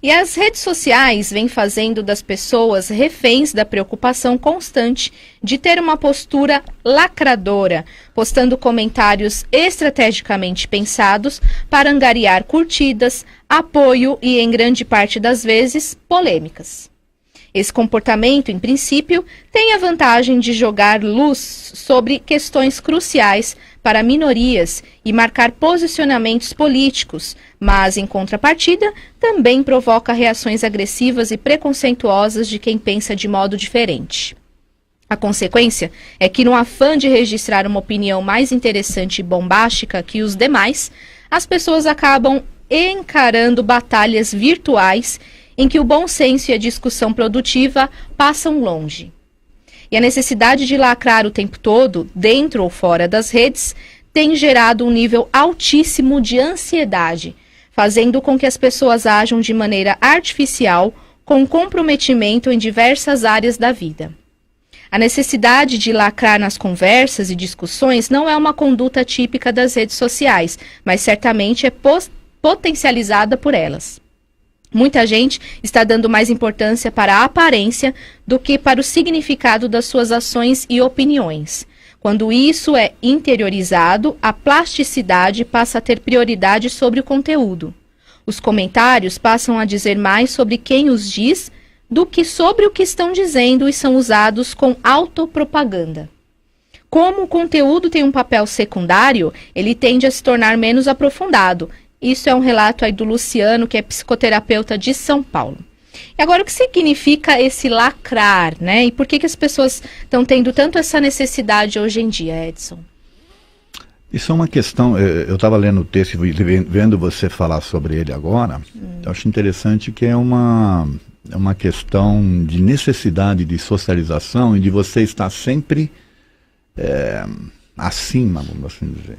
E as redes sociais vêm fazendo das pessoas reféns da preocupação constante de ter uma postura lacradora, postando comentários estrategicamente pensados para angariar curtidas, apoio e, em grande parte das vezes, polêmicas. Esse comportamento, em princípio, tem a vantagem de jogar luz sobre questões cruciais para minorias e marcar posicionamentos políticos, mas, em contrapartida, também provoca reações agressivas e preconceituosas de quem pensa de modo diferente. A consequência é que, no afã de registrar uma opinião mais interessante e bombástica que os demais, as pessoas acabam encarando batalhas virtuais em que o bom senso e a discussão produtiva passam longe. E a necessidade de lacrar o tempo todo, dentro ou fora das redes, tem gerado um nível altíssimo de ansiedade, fazendo com que as pessoas ajam de maneira artificial, com comprometimento em diversas áreas da vida. A necessidade de lacrar nas conversas e discussões não é uma conduta típica das redes sociais, mas certamente é potencializada por elas. Muita gente está dando mais importância para a aparência do que para o significado das suas ações e opiniões. Quando isso é interiorizado, a plasticidade passa a ter prioridade sobre o conteúdo. Os comentários passam a dizer mais sobre quem os diz do que sobre o que estão dizendo e são usados com autopropaganda. Como o conteúdo tem um papel secundário, ele tende a se tornar menos aprofundado. Isso é um relato aí do Luciano, que é psicoterapeuta de São Paulo. E agora, o que significa esse lacrar, né? E por que as pessoas estão tendo tanto essa necessidade hoje em dia, Edson? Isso é uma questão, eu estava lendo o texto e vendo você falar sobre ele agora. Eu acho interessante que é uma questão de necessidade de socialização e de você estar sempre acima, vamos assim dizer.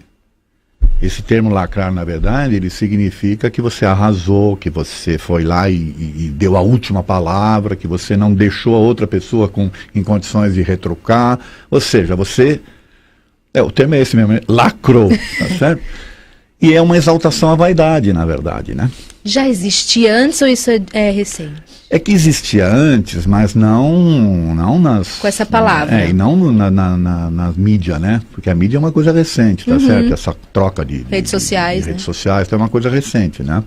Esse termo lacrar, na verdade, ele significa que você arrasou, que você foi lá e deu a última palavra, que você não deixou a outra pessoa em condições de retrucar. Ou seja, você... o termo é esse mesmo, lacrou, tá certo? E é uma exaltação à vaidade, na verdade, né? Já existia antes ou isso é recente? É que existia antes, mas não nas... Com essa palavra. E não na mídia, né? Porque a mídia é uma coisa recente, tá certo? Essa troca de redes sociais, de redes sociais é uma coisa recente, né?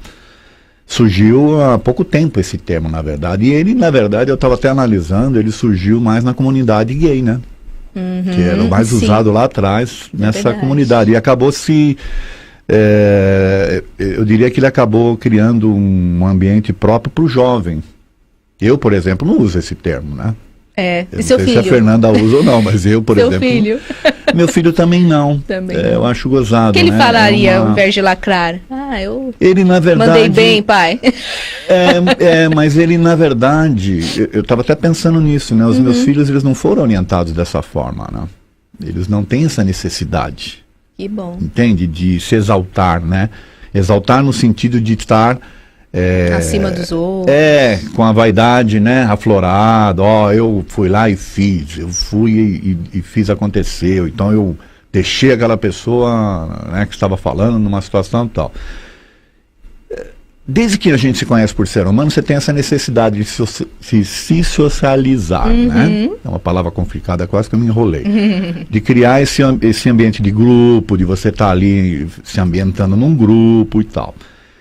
Surgiu há pouco tempo esse termo, na verdade. E ele, na verdade, eu estava até analisando, ele surgiu mais na comunidade gay, né? Que era o mais usado lá atrás, nessa comunidade. E acabou se... eu diria que ele acabou criando um ambiente próprio para o jovem. Eu, por exemplo, não uso esse termo, né? Eu e seu filho? Não sei se a Fernanda usa ou não, mas eu, por exemplo... Seu filho? Meu filho também não. Também eu acho gozado, o que ele falaria ao invés de lacrar? Ele, na verdade... Mandei bem, pai. Mas ele, na verdade... Eu estava até pensando nisso, né? Os meus filhos, eles não foram orientados dessa forma, né? Eles não têm essa necessidade. Que bom. Entende? De se exaltar, né? Exaltar no sentido de estar... acima dos outros. Com a vaidade, né, aflorada. Eu fui lá e fiz, eu fui e fiz acontecer, então eu deixei aquela pessoa, né, que estava falando numa situação e tal. Desde que a gente se conhece por ser humano, você tem essa necessidade de se socializar, né? É uma palavra complicada, quase que eu me enrolei. De criar esse ambiente de grupo, de você estar ali se ambientando num grupo e tal.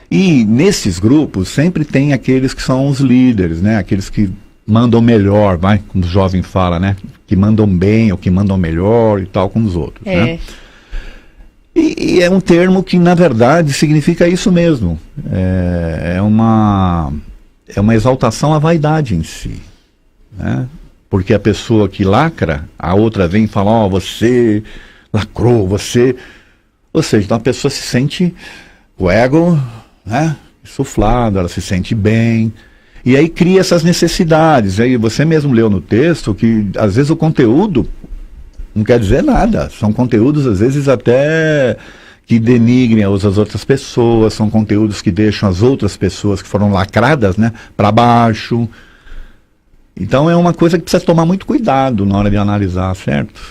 E nesses grupos sempre tem aqueles que são os líderes, né? Aqueles que mandam melhor, como o jovem fala, né? Que mandam bem ou que mandam melhor e tal com os outros, né? E é um termo que, na verdade, significa isso mesmo. É uma exaltação à vaidade em si, né? Porque a pessoa que lacra, a outra vem e fala, você lacrou, você... Ou seja, então a pessoa se sente, o ego... né, insuflado, ela se sente bem, e aí cria essas necessidades. Aí você mesmo leu no texto que às vezes o conteúdo não quer dizer nada, são conteúdos às vezes até que denigrem as outras pessoas, são conteúdos que deixam as outras pessoas que foram lacradas, né, para baixo. Então é uma coisa que precisa tomar muito cuidado na hora de analisar, certo?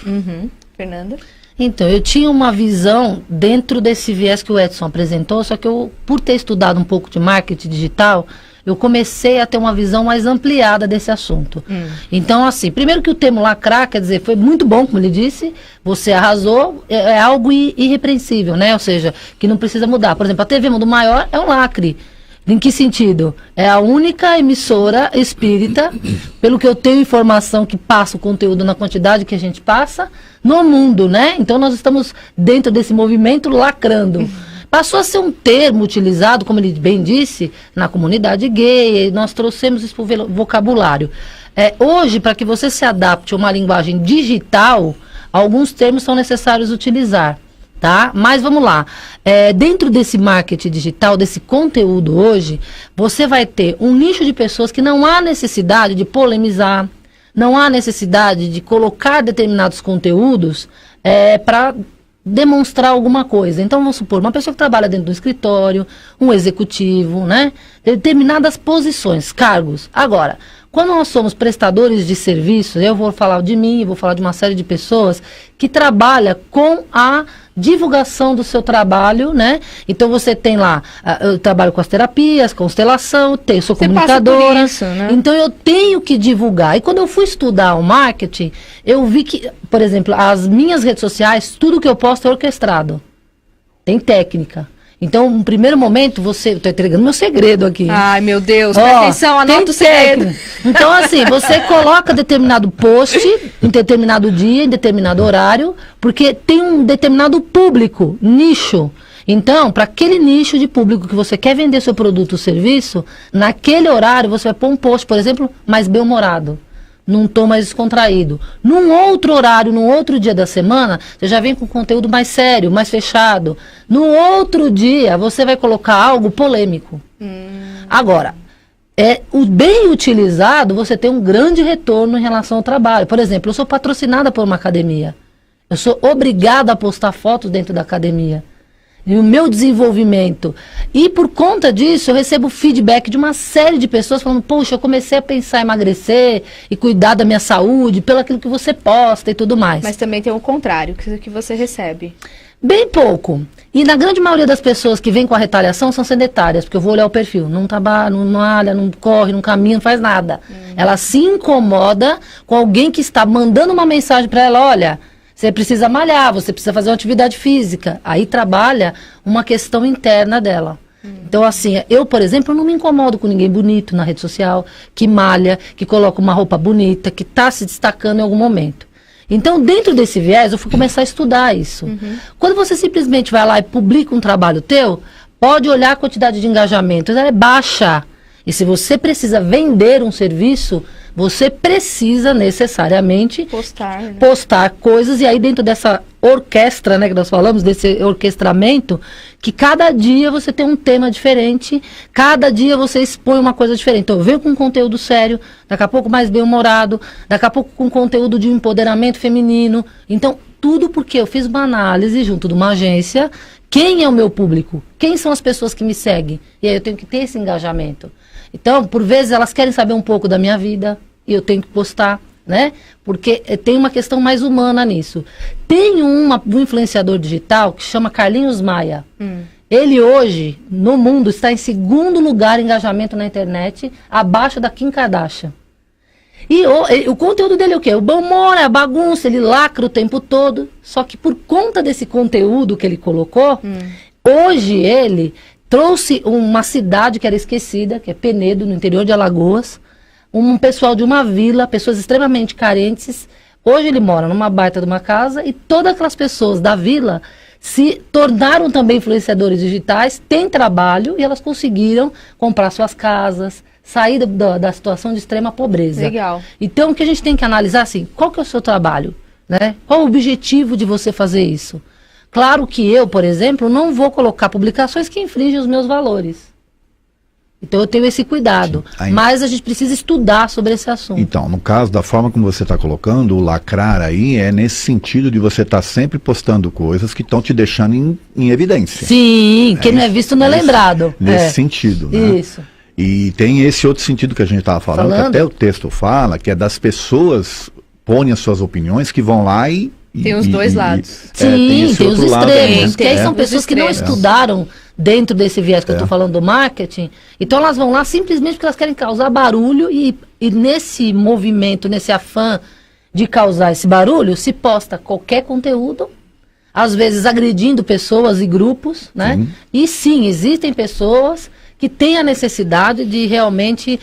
Fernanda? Então, eu tinha uma visão dentro desse viés que o Edson apresentou, só que eu, por ter estudado um pouco de marketing digital, eu comecei a ter uma visão mais ampliada desse assunto. Então, assim, primeiro que o termo lacrar, quer dizer, foi muito bom, como ele disse, você arrasou, é algo irrepreensível, né? Ou seja, que não precisa mudar. Por exemplo, a TV Mundo Maior é um lacre. Em que sentido? É a única emissora espírita, pelo que eu tenho informação, que passa o conteúdo na quantidade que a gente passa, no mundo, né? Então nós estamos dentro desse movimento lacrando. Passou a ser um termo utilizado, como ele bem disse, na comunidade gay, nós trouxemos isso para o vocabulário. Hoje, para que você se adapte a uma linguagem digital, alguns termos são necessários utilizar, tá? Mas vamos lá, dentro desse marketing digital, desse conteúdo hoje, você vai ter um nicho de pessoas que não há necessidade de polemizar, não há necessidade de colocar determinados conteúdos para demonstrar alguma coisa. Então, vamos supor, uma pessoa que trabalha dentro do escritório, um executivo, né? Determinadas posições, cargos. Agora, quando nós somos prestadores de serviços, eu vou falar de mim, vou falar de uma série de pessoas que trabalham com a divulgação do seu trabalho, né? Então você tem lá, eu trabalho com as terapias, constelação, sou comunicadora. Isso, né? Então eu tenho que divulgar. E quando eu fui estudar o marketing, eu vi que, por exemplo, as minhas redes sociais, tudo que eu posto é orquestrado. Tem técnica. Então, no primeiro momento, estou entregando meu segredo aqui. Ai, meu Deus, presta atenção, anota o segredo. Então, assim, você coloca determinado post em determinado dia, em determinado horário, porque tem um determinado público, nicho. Então, para aquele nicho de público que você quer vender seu produto ou serviço, naquele horário você vai pôr um post, por exemplo, mais bem-humorado, num tom mais descontraído. Num outro horário, num outro dia da semana, você já vem com conteúdo mais sério, mais fechado. No outro dia, você vai colocar algo polêmico. Agora, o bem utilizado, você tem um grande retorno em relação ao trabalho. Por exemplo, eu sou patrocinada por uma academia. Eu sou obrigada a postar fotos dentro da academia. E o meu desenvolvimento. E por conta disso, eu recebo feedback de uma série de pessoas falando, poxa, eu comecei a pensar em emagrecer e cuidar da minha saúde, pelo aquilo que você posta e tudo mais. Mas também tem o contrário, que você recebe. Bem pouco. E na grande maioria das pessoas que vêm com a retaliação são sedentárias, porque eu vou olhar o perfil. Não trabalha, não malha, não corre, não caminha, não faz nada. Ela se incomoda com alguém que está mandando uma mensagem para ela, olha, você precisa malhar, você precisa fazer uma atividade física. Aí trabalha uma questão interna dela. Então, assim, eu, por exemplo, não me incomodo com ninguém bonito na rede social, que malha, que coloca uma roupa bonita, que está se destacando em algum momento. Então, dentro desse viés, eu fui começar a estudar isso. Quando você simplesmente vai lá e publica um trabalho teu, pode olhar a quantidade de engajamento, ela é baixa. E se você precisa vender um serviço, você precisa necessariamente postar coisas, e aí dentro dessa orquestra, né, que nós falamos, desse orquestramento, que cada dia você tem um tema diferente, cada dia você expõe uma coisa diferente. Então eu venho com conteúdo sério, daqui a pouco mais bem-humorado, daqui a pouco com conteúdo de empoderamento feminino. Então tudo porque eu fiz uma análise junto de uma agência, quem é o meu público, quem são as pessoas que me seguem, e aí eu tenho que ter esse engajamento. Então, por vezes, elas querem saber um pouco da minha vida, e eu tenho que postar, né? Porque tem uma questão mais humana nisso. Tem um influenciador digital que chama Carlinhos Maia. Ele hoje, no mundo, está em segundo lugar em engajamento na internet, abaixo da Kim Kardashian. E o conteúdo dele é o quê? O bom humor, a bagunça, ele lacra o tempo todo. Só que por conta desse conteúdo que ele colocou, hoje ele trouxe uma cidade que era esquecida, que é Penedo, no interior de Alagoas, um pessoal de uma vila, pessoas extremamente carentes. Hoje ele mora numa baita de uma casa e todas aquelas pessoas da vila se tornaram também influenciadores digitais, têm trabalho e elas conseguiram comprar suas casas, sair da situação de extrema pobreza. Legal. Então o que a gente tem que analisar assim, qual que é o seu trabalho, né? Qual o objetivo de você fazer isso? Claro que eu, por exemplo, não vou colocar publicações que infringem os meus valores. Então eu tenho esse cuidado. Mas a gente precisa estudar sobre esse assunto. Então, no caso da forma como você está colocando, o lacrar aí é nesse sentido de você estar sempre postando coisas que estão te deixando em evidência. Sim, quem não é visto não é lembrado. Nesse sentido, né? Isso. E tem esse outro sentido que a gente estava falando, que até o texto fala, que é das pessoas põem as suas opiniões que vão lá e... Tem os dois lados. Sim, tem os extremos. Que aí são pessoas que não estudaram dentro desse viés que eu estou falando do marketing. Então elas vão lá simplesmente porque elas querem causar barulho e nesse movimento, nesse afã de causar esse barulho, se posta qualquer conteúdo, às vezes agredindo pessoas e grupos, né? Sim. E sim, existem pessoas que têm a necessidade de realmente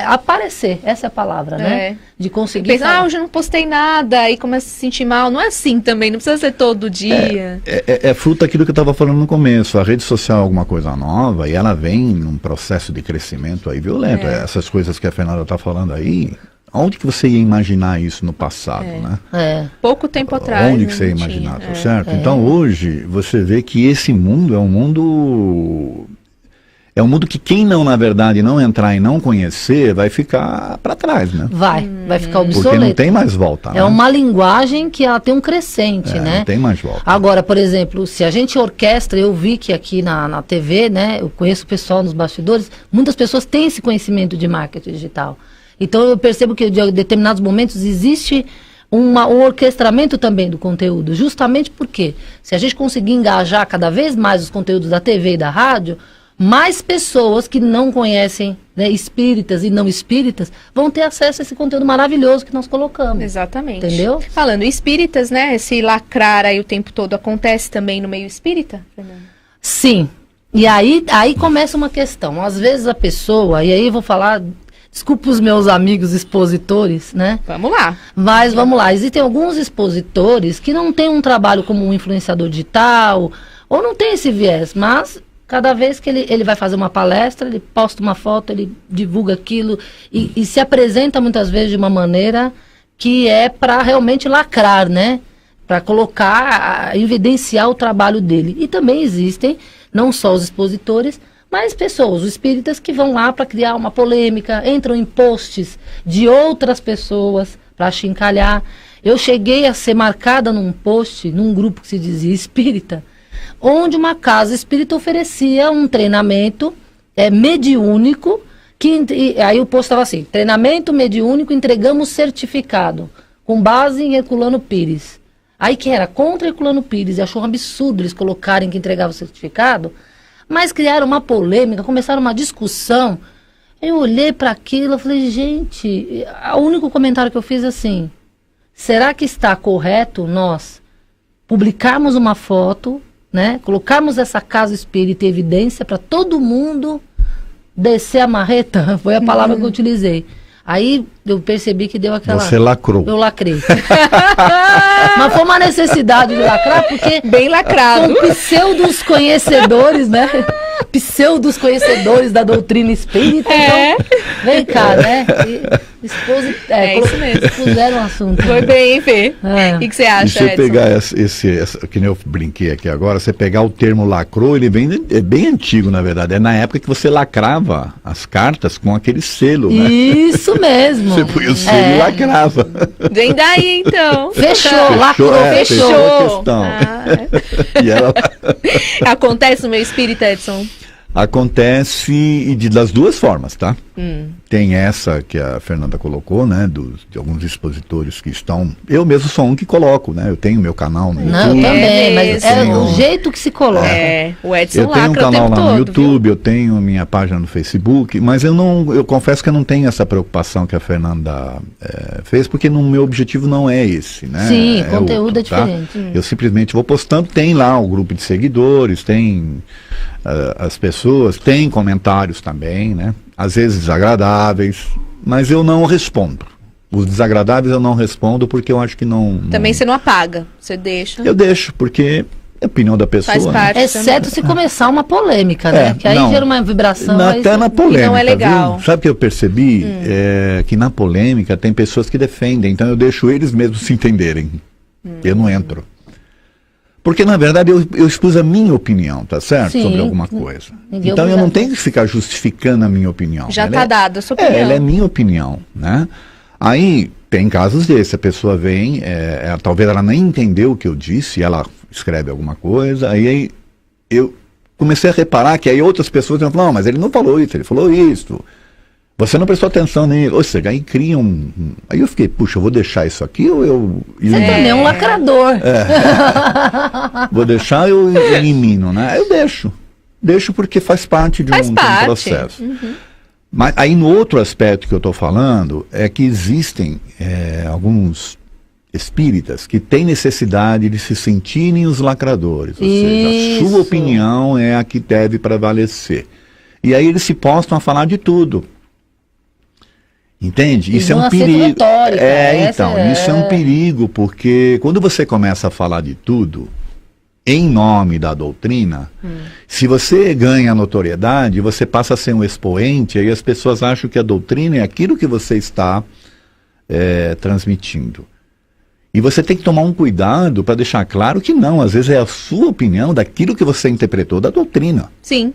aparecer, essa é a palavra, né? De conseguir... Pensar, hoje eu não postei nada, e começa a se sentir mal. Não é assim também, não precisa ser todo dia. É fruto daquilo que eu estava falando no começo. A rede social é alguma coisa nova e ela vem num processo de crescimento aí violento. Essas coisas que a Fernanda está falando aí, onde que você ia imaginar isso no passado, né? Pouco tempo atrás. Onde que você ia imaginar, tá certo? Então hoje você vê que esse mundo é um mundo... É um mundo que quem não, na verdade, não entrar e não conhecer, vai ficar para trás, né? Vai ficar obsoleto. Porque não tem mais volta, né? É uma linguagem que ela tem um crescente, né? Não tem mais volta. Agora, por exemplo, se a gente orquestra, eu vi que aqui na TV, né? Eu conheço o pessoal nos bastidores, muitas pessoas têm esse conhecimento de marketing digital. Então eu percebo que em determinados momentos existe um orquestramento também do conteúdo, justamente porque se a gente conseguir engajar cada vez mais os conteúdos da TV e da rádio, mais pessoas que não conhecem, né, espíritas e não espíritas vão ter acesso a esse conteúdo maravilhoso que nós colocamos. Exatamente. Entendeu? Falando em espíritas, né, esse lacrar aí o tempo todo acontece também no meio espírita, Fernanda? Sim. E aí começa uma questão. Às vezes a pessoa, e aí eu vou falar, desculpa os meus amigos expositores, né? Vamos lá. Mas vamos lá, existem alguns expositores que não têm um trabalho como um influenciador digital, ou não tem esse viés, mas... Cada vez que ele vai fazer uma palestra, ele posta uma foto, ele divulga aquilo e se apresenta muitas vezes de uma maneira que é para realmente lacrar, né? Para colocar, evidenciar o trabalho dele. E também existem, não só os expositores, mas pessoas, os espíritas que vão lá para criar uma polêmica, entram em posts de outras pessoas para achincalhar. Eu cheguei a ser marcada num post, num grupo que se dizia espírita, onde uma casa espírita oferecia um treinamento mediúnico, aí o post estava assim, treinamento mediúnico, entregamos certificado, com base em Herculano Pires. Aí que era contra Herculano Pires, e achou um absurdo eles colocarem que entregava o certificado, mas criaram uma polêmica, começaram uma discussão. Eu olhei para aquilo e falei, gente, o único comentário que eu fiz é assim, será que está correto nós publicarmos uma foto, né, colocarmos essa casa espírita em evidência para todo mundo descer a marreta? Foi a palavra que eu utilizei. Aí eu percebi que deu aquela... Você lacrou. Eu lacrei. Mas foi uma necessidade de lacrar, porque... Bem lacrado. Com pseudos conhecedores, né? Pseudos conhecedores da doutrina espírita. Então, vem cá, né? Isso mesmo. Expuseram o assunto. Foi bem, hein, Fê? O que você acha, E você Edson? pegar esse, que nem eu brinquei aqui agora, você pegar o termo lacrou, ele é bem antigo, na verdade. É na época que você lacrava as cartas com aquele selo, né? Isso mesmo. Você põe o selo e lacrava. Vem daí, então. Fechou, lacrou, fechou. A questão. E ela... Acontece no meio espírita, Edson? Acontece das duas formas, tá? Tem essa que a Fernanda colocou, né? De alguns expositores que estão... Eu mesmo sou um que coloco, né? Eu tenho meu canal no YouTube. Não, também, mas é o jeito que se coloca. O Edson eu tenho um lacra canal o tempo lá no todo, YouTube, viu? eu tenho minha página no Facebook, mas eu confesso que eu não tenho essa preocupação que a Fernanda fez, porque meu objetivo não é esse, né? Sim, conteúdo outro, é diferente. Tá? Eu simplesmente vou postando, tem lá o grupo de seguidores, tem as pessoas, tem comentários também, né? Às vezes desagradáveis, mas eu não respondo. Os desagradáveis eu não respondo porque eu acho que não... Também você não apaga, você deixa. Eu deixo, porque é a opinião da pessoa. Faz parte. Né? Exceto se começar uma polêmica, né? Que aí gera uma vibração. Até na polêmica, não é legal. Viu? Sabe o que eu percebi? Que na polêmica tem pessoas que defendem, então eu deixo eles mesmos se entenderem. Eu não entro. Porque, na verdade, eu expus a minha opinião, tá certo? Sim. Sobre alguma coisa. Ninguém Então, eu obrigado. não tenho que ficar justificando a minha opinião. Já está dada a sua opinião. Ela é minha opinião, né? Aí, tem casos desses. A pessoa vem, talvez ela nem entendeu o que eu disse, ela escreve alguma coisa, aí eu comecei a reparar que aí outras pessoas vão falar, não, mas ele não falou isso, ele falou isso. Você não prestou atenção nele. Ou seja, aí cria Aí eu fiquei, puxa, eu vou deixar isso aqui ou eu... Você também é um lacrador. Vou deixar eu elimino, né? Eu deixo. Deixo porque faz parte de Faz um parte. processo. Mas aí no outro aspecto que eu estou falando é que existem alguns espíritas que têm necessidade de se sentirem os lacradores. Ou seja, a sua Isso. opinião é a que deve prevalecer. E aí eles se postam a falar de tudo. Entende? E Isso é vão um a ser perigo. retórica, Isso é um perigo, porque quando você começa a falar de tudo, em nome da doutrina, se você ganha notoriedade, você passa a ser um expoente, aí as pessoas acham que a doutrina é aquilo que você está transmitindo. E você tem que tomar um cuidado para deixar claro que não, às vezes é a sua opinião daquilo que você interpretou da doutrina. Sim,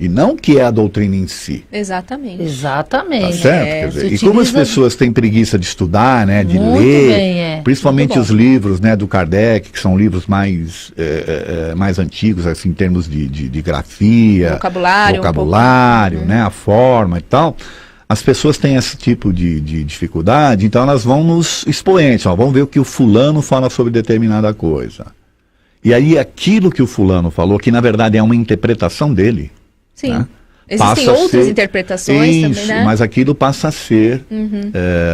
E não que é a doutrina em si. exatamente. Tá Exatamente. certo? Quer dizer, se e como as utiliza pessoas têm preguiça de estudar, né, de muito ler, bem, principalmente muito os bom. livros, né, do Kardec, que são livros mais antigos, assim, em termos de grafia, Vocabulário, né, a forma e tal, as pessoas têm esse tipo de dificuldade, então elas vão nos expoentes, ó, vamos ver o que o fulano fala sobre determinada coisa. E aí aquilo que o fulano falou, que na verdade é uma interpretação dele, Sim. né? Existem Passa a outras ser- interpretações Isso, também, né? mas aquilo passa a ser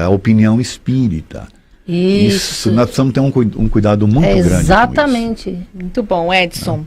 a opinião espírita. Isso. Nós precisamos ter um cuidado muito grande com isso. Exatamente. Muito bom, Edson.